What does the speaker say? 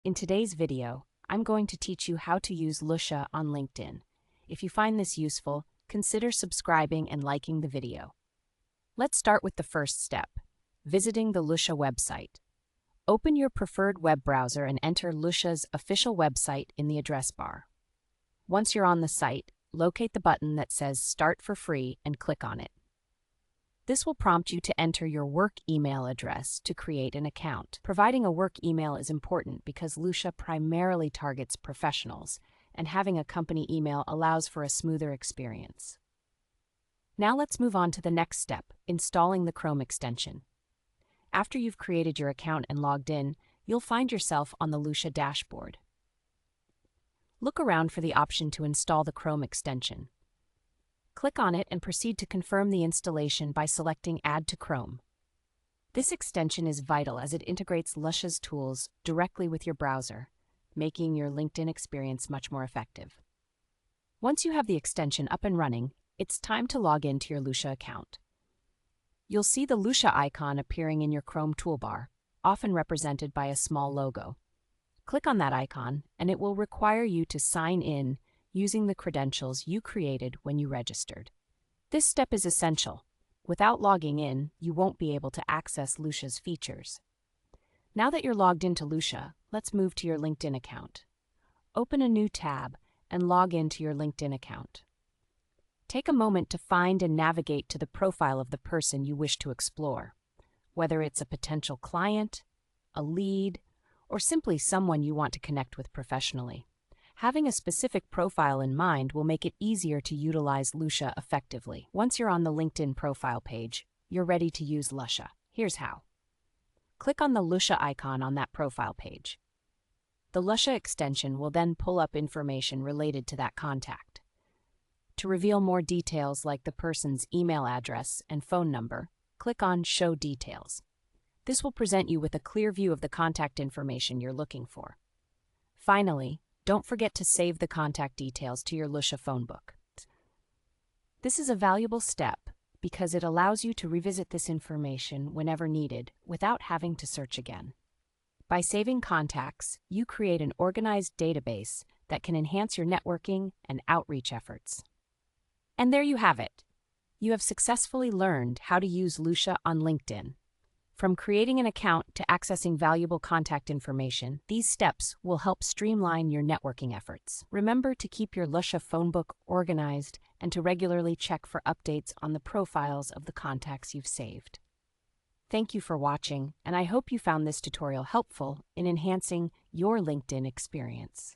In today's video, I'm going to teach you how to use Lusha on LinkedIn. If you find this useful, consider subscribing and liking the video. Let's start with the first step, visiting the Lusha website. Open your preferred web browser and enter Lusha's official website in the address bar. Once you're on the site, locate the button that says Start for Free and click on it. This will prompt you to enter your work email address to create an account. Providing a work email is important because Lusha primarily targets professionals, and having a company email allows for a smoother experience. Now let's move on to the next step, installing the Chrome extension. After you've created your account and logged in, you'll find yourself on the Lusha dashboard. Look around for the option to install the Chrome extension. Click on it and proceed to confirm the installation by selecting Add to Chrome. This extension is vital as it integrates Lusha's tools directly with your browser, making your LinkedIn experience much more effective. Once you have the extension up and running, it's time to log in to your Lusha account. You'll see the Lusha icon appearing in your Chrome toolbar, often represented by a small logo. Click on that icon, and it will require you to sign in using the credentials you created when you registered. This step is essential. Without logging in, you won't be able to access Lusha's features. Now that you're logged into Lusha, let's move to your LinkedIn account. Open a new tab and log into your LinkedIn account. Take a moment to find and navigate to the profile of the person you wish to explore, whether it's a potential client, a lead, or simply someone you want to connect with professionally. Having a specific profile in mind will make it easier to utilize Lusha effectively. Once you're on the LinkedIn profile page, you're ready to use Lusha. Here's how. Click on the Lusha icon on that profile page. The Lusha extension will then pull up information related to that contact. To reveal more details like the person's email address and phone number, click on Show Details. This will present you with a clear view of the contact information you're looking for. Finally, don't forget to save the contact details to your Lusha phone book. This is a valuable step because it allows you to revisit this information whenever needed without having to search again. By saving contacts, you create an organized database that can enhance your networking and outreach efforts. And there you have it. You have successfully learned how to use Lusha on LinkedIn. From creating an account to accessing valuable contact information, these steps will help streamline your networking efforts. Remember to keep your Lusha phone book organized and to regularly check for updates on the profiles of the contacts you've saved. Thank you for watching, and I hope you found this tutorial helpful in enhancing your LinkedIn experience.